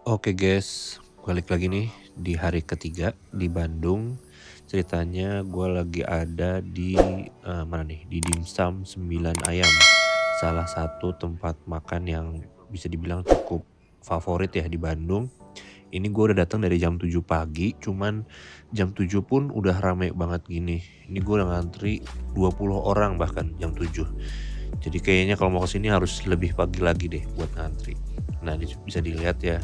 Oke guys, balik lagi nih di hari ketiga di Bandung. Ceritanya gue lagi ada di mana nih? Di Dimsum 9 Ayam. Salah satu tempat makan yang bisa dibilang cukup favorit ya di Bandung. Ini gue udah datang dari jam 7 pagi, cuman jam 7 pun udah rame banget gini. Ini gue udah ngantri 20 orang bahkan jam 7. Jadi kayaknya kalau mau kesini harus lebih pagi lagi deh buat ngantri. Nah, bisa dilihat ya,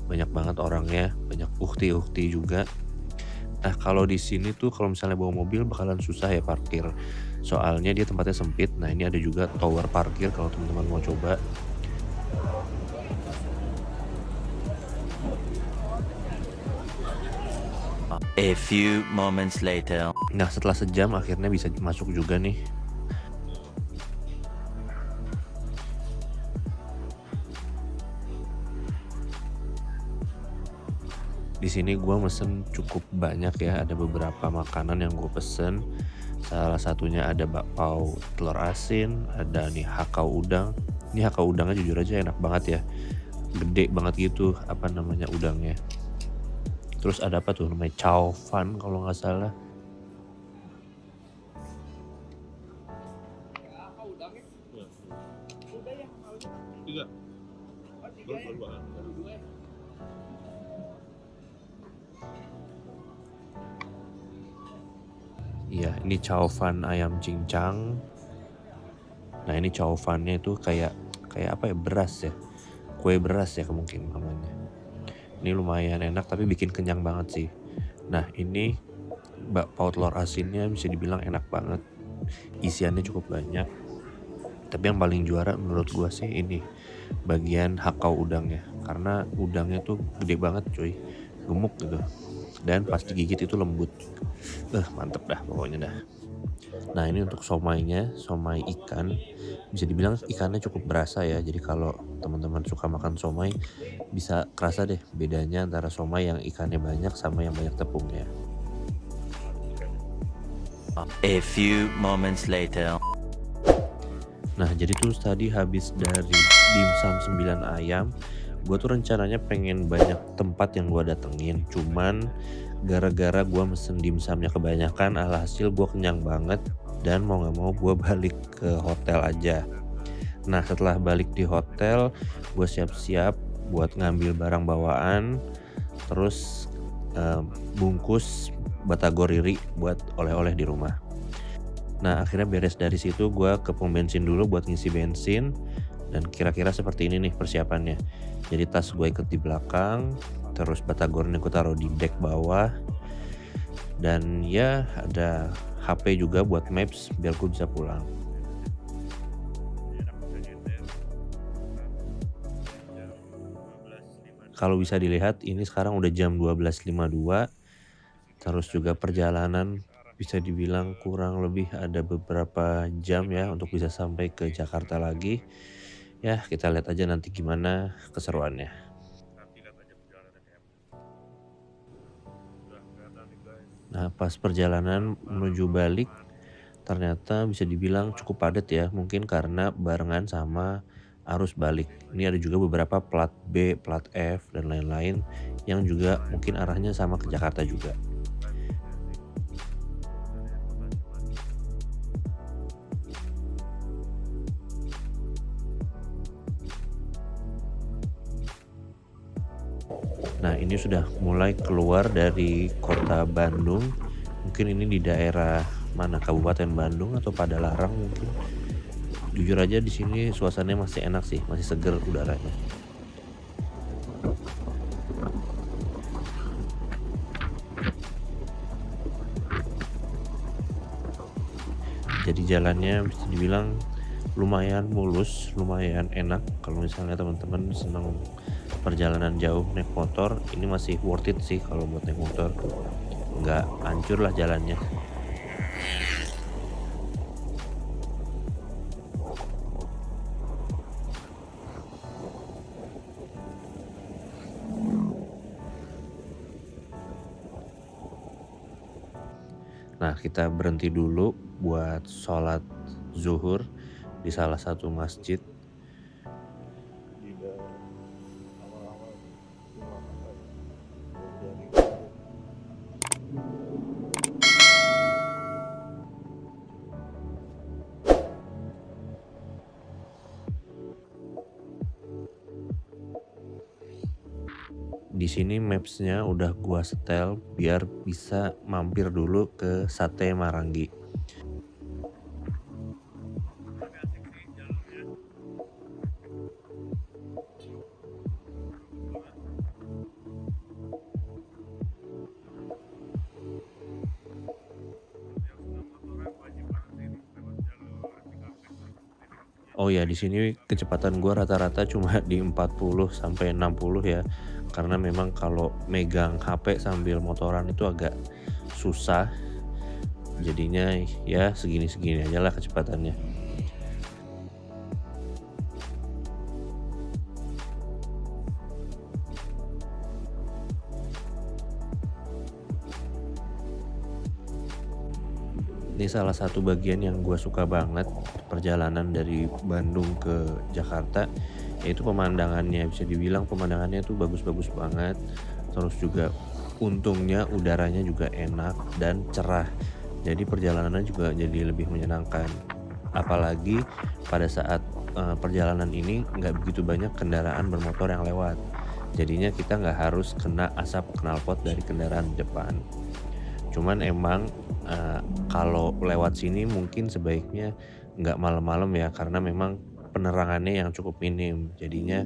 banyak banget orangnya, banyak ukti-ukti juga. Nah, kalau di sini tuh kalau misalnya bawa mobil bakalan susah ya parkir. Soalnya dia tempatnya sempit. Nah, ini ada juga tower parkir kalau teman-teman mau coba. A few moments later. Nah, setelah sejam akhirnya bisa masuk juga nih. Di sini gue mesen cukup banyak ya, ada beberapa makanan yang gue pesen. Salah satunya ada bakpao telur asin, ada nih hakau udang. Ini hakau udangnya jujur aja enak banget ya, gede banget gitu udangnya. Terus ada apa tuh namanya chow fan kalau nggak salah. Iya, ini chow fan ayam cincang. Nah, ini chow fan-nya itu kayak apa ya, beras ya. Kue beras ya mungkin namanya. Ini lumayan enak tapi bikin kenyang banget sih. Nah, ini bakpao telur asinnya bisa dibilang enak banget. Isiannya cukup banyak. Tapi yang paling juara menurut gua sih ini bagian hakau udangnya. Karena udangnya tuh gede banget cuy. Gemuk gitu. Dan pas digigit itu lembut. Mantep dah pokoknya dah. Nah, ini untuk somainya, somai ikan. Bisa dibilang ikannya cukup berasa ya. Jadi kalau teman-teman suka makan somai, bisa kerasa deh bedanya antara somai yang ikannya banyak sama yang banyak tepungnya. A few moments later. Nah, jadi tuh tadi habis dari dimsum 9 ayam, gue tuh rencananya pengen banyak tempat yang gue datengin. Cuman gara-gara gue mesen dimsumnya kebanyakan, alhasil gue kenyang banget. Dan mau gak mau gue balik ke hotel aja. Nah, setelah balik di hotel, gue siap-siap buat ngambil barang bawaan. Terus bungkus batagor riri buat oleh-oleh di rumah. Nah, akhirnya beres dari situ gue ke pom bensin dulu buat ngisi bensin. Dan kira-kira seperti ini nih persiapannya. Jadi tas gue ikat di belakang, terus batagornya gue taruh di deck bawah. Dan ya ada HP juga buat maps biar gue bisa pulang. Kalau bisa dilihat ini sekarang udah jam 12.52. Terus juga perjalanan bisa dibilang kurang lebih ada beberapa jam ya untuk bisa sampai ke Jakarta lagi. Ya, kita lihat aja nanti gimana keseruannya. Nah, pas perjalanan menuju balik ternyata bisa dibilang cukup padat ya. Mungkin karena barengan sama arus balik. Ini ada juga beberapa plat B, plat F dan lain-lain yang juga mungkin arahnya sama ke Jakarta juga. Nah, ini sudah mulai keluar dari kota Bandung. Mungkin ini di daerah mana, Kabupaten Bandung atau Padalarang mungkin. Jujur aja di sini suasananya masih enak sih, masih seger udaranya. Jadi jalannya bisa dibilang lumayan mulus, lumayan enak. Kalau misalnya teman-teman senang perjalanan jauh naik motor, ini masih worth it sih kalau buat naik motor. Nggak hancur lah jalannya. Nah, kita berhenti dulu buat sholat zuhur di salah satu masjid. Di sini maps-nya udah gua setel biar bisa mampir dulu ke Sate Maranggi. Oh ya, di sini kecepatan gua rata-rata cuma di 40 sampai 60 ya. Karena memang kalau megang HP sambil motoran itu agak susah. Jadinya ya segini-segini aja lah kecepatannya. Ini salah satu bagian yang gue suka banget perjalanan dari Bandung ke Jakarta, yaitu pemandangannya. Bisa dibilang pemandangannya tuh bagus-bagus banget. Terus juga untungnya udaranya juga enak dan cerah. Jadi perjalanan juga jadi lebih menyenangkan. Apalagi pada saat perjalanan ini nggak begitu banyak kendaraan bermotor yang lewat. Jadinya kita nggak harus kena asap knalpot dari kendaraan di depan. Cuman emang kalau lewat sini mungkin sebaiknya nggak malam-malam ya, karena memang penerangannya yang cukup minim. Jadinya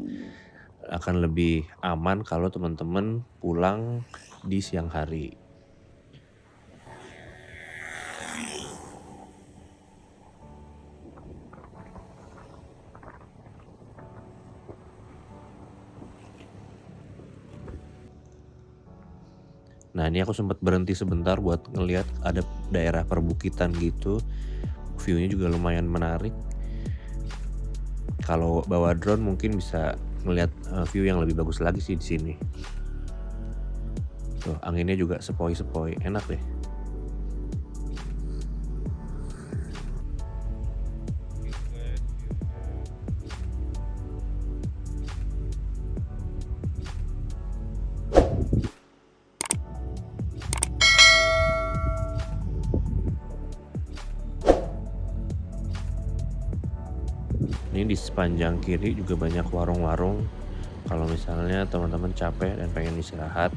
akan lebih aman kalau teman-teman pulang di siang hari. Nah, ini aku sempat berhenti sebentar buat ngelihat ada daerah perbukitan gitu. View-nya juga lumayan menarik. Kalau bawa drone mungkin bisa ngelihat view yang lebih bagus lagi sih di sini. Tuh, anginnya juga sepoi-sepoi, enak deh. Ini di sepanjang kiri juga banyak warung-warung. Kalau misalnya teman-teman capek dan pengen istirahat,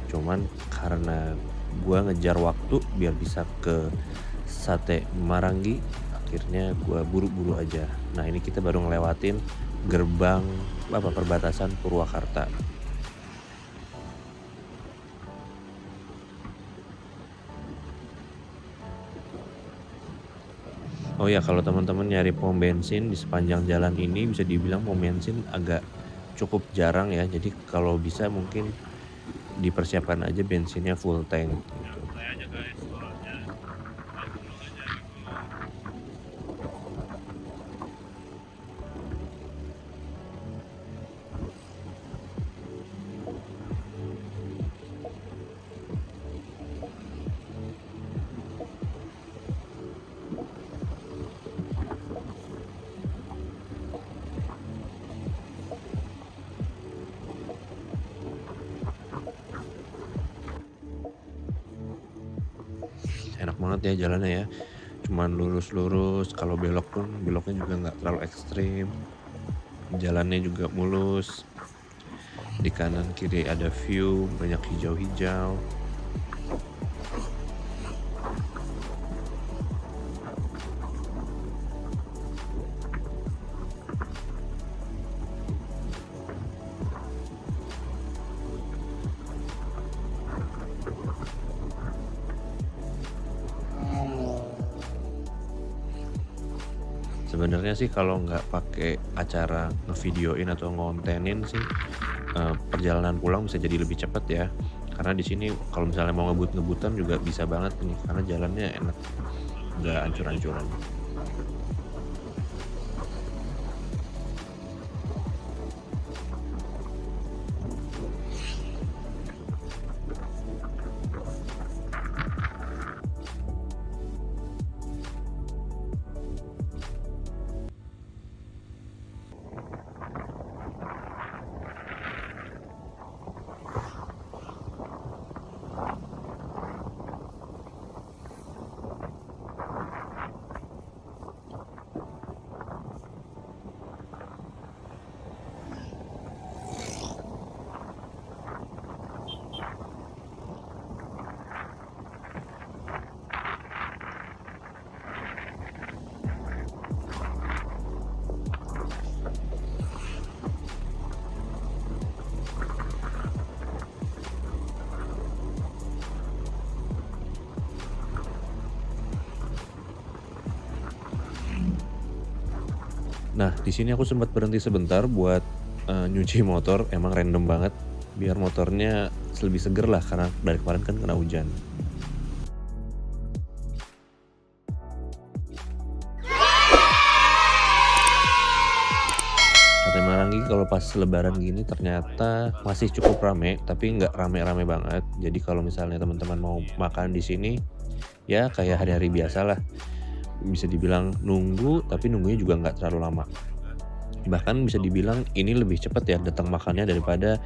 cuman karena gua ngejar waktu biar bisa ke Sate Maranggi, akhirnya gua buru-buru aja. Nah, ini kita baru ngelewatin gerbang perbatasan Purwakarta. Oh ya, kalau teman-teman nyari pom bensin di sepanjang jalan ini, bisa dibilang pom bensin agak cukup jarang ya. Jadi kalau bisa mungkin dipersiapkan aja bensinnya full tank gitu. Enak banget ya jalannya ya. Cuman lurus-lurus, kalau belok pun beloknya juga nggak terlalu ekstrim. Jalannya juga mulus. Di kanan kiri ada view, banyak hijau-hijau. Sebenarnya sih kalau nggak pakai acara ngevideoin atau ngontenin sih, perjalanan pulang bisa jadi lebih cepat ya. Karena di sini kalau misalnya mau ngebut-ngebutan juga bisa banget nih, karena jalannya enak, nggak ancur-ancuran. Nah, di sini aku sempat berhenti sebentar buat, nyuci motor, emang random banget, biar motornya lebih seger lah karena dari kemarin kan kena hujan. Sate Marangi kalau pas lebaran gini ternyata masih cukup rame, tapi nggak rame-rame banget. Jadi kalau misalnya teman-teman mau makan di sini, ya kayak hari-hari biasa lah. Bisa dibilang nunggu, tapi nunggunya juga nggak terlalu lama. Bahkan bisa dibilang ini lebih cepat ya datang makannya daripada,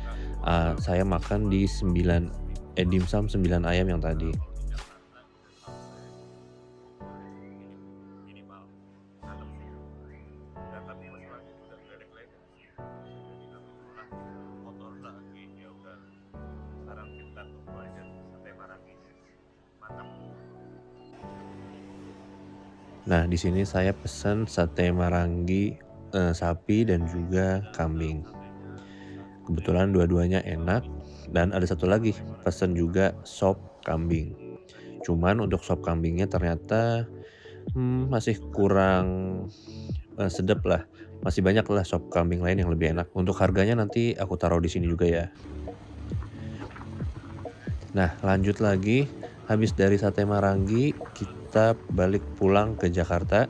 saya makan di dimsum 9 ayam yang tadi. Nah, di sini saya pesen sate Marangi, sapi dan juga kambing. Kebetulan dua-duanya enak dan ada satu lagi, pesen juga sop kambing. Cuman untuk sop kambingnya ternyata, masih kurang, sedep lah, masih banyak lah sop kambing lain yang lebih enak. Untuk harganya nanti aku taruh di sini juga ya. Nah, lanjut lagi, habis dari sate Marangi, kita balik pulang ke Jakarta.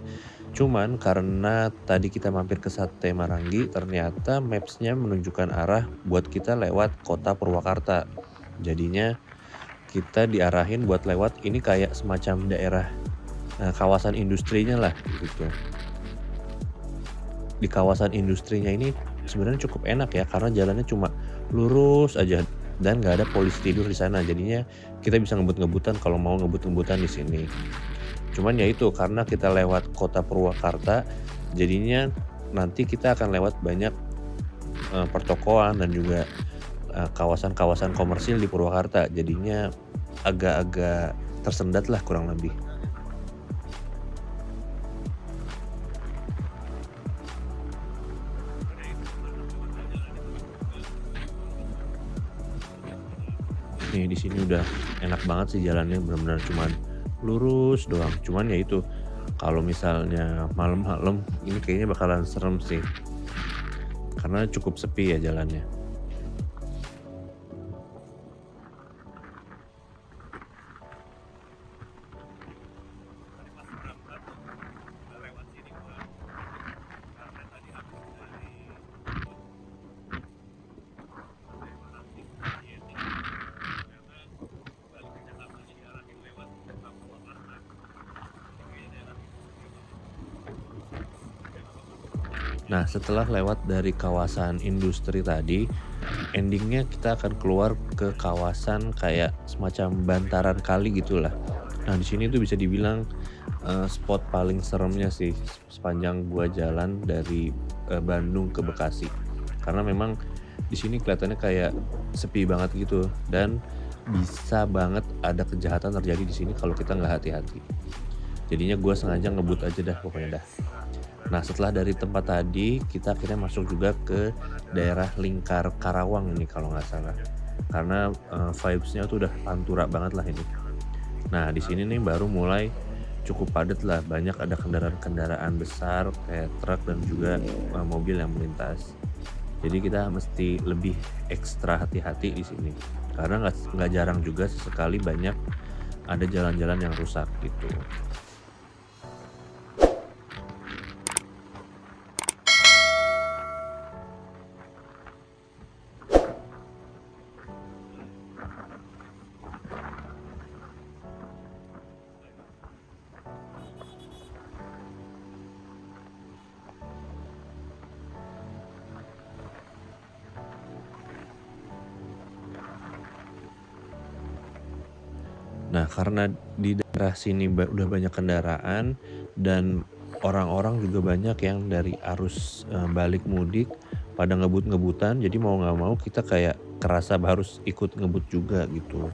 Cuman karena tadi kita mampir ke sate Marangi, ternyata Maps-nya menunjukkan arah buat kita lewat kota Purwakarta. Jadinya kita diarahin buat lewat ini kayak semacam daerah, kawasan industrinya lah gitu. Di kawasan industrinya ini sebenarnya cukup enak ya karena jalannya cuma lurus aja dan nggak ada polisi tidur di sana. Jadinya kita bisa ngebut-ngebutan kalau mau ngebut-ngebutan di sini. Cuman ya itu karena kita lewat kota Purwakarta, jadinya nanti kita akan lewat banyak, pertokoan dan juga, kawasan-kawasan komersil di Purwakarta. Jadinya agak-agak tersendat lah kurang lebih. Nih di sini udah enak banget sih jalannya, benar-benar cuman lurus doang. Cuman ya itu, kalau misalnya malam-malam ini kayaknya bakalan serem sih, karena cukup sepi ya jalannya. Nah, setelah lewat dari kawasan industri tadi, endingnya kita akan keluar ke kawasan kayak semacam bantaran kali gitulah. Nah, di sini tuh bisa dibilang, spot paling seremnya sih sepanjang gua jalan dari, Bandung ke Bekasi. Karena memang di sini kelihatannya kayak sepi banget gitu dan bisa banget ada kejahatan terjadi di sini kalau kita nggak hati-hati. Jadinya gua sengaja ngebut aja dah pokoknya dah. Nah, setelah dari tempat tadi, kita akhirnya masuk juga ke daerah Lingkar Karawang nih kalau nggak salah. Karena, vibes-nya tuh udah pantura banget lah ini. Nah, di sini nih baru mulai cukup padat lah, banyak ada kendaraan-kendaraan besar kayak truk dan juga, mobil yang melintas. Jadi kita mesti lebih ekstra hati-hati di sini. Karena nggak jarang juga sesekali banyak ada jalan-jalan yang rusak gitu. Nah, karena di daerah sini udah banyak kendaraan dan orang-orang juga banyak yang dari arus, balik mudik pada ngebut-ngebutan, jadi mau nggak mau kita kayak kerasa harus ikut ngebut juga gitu.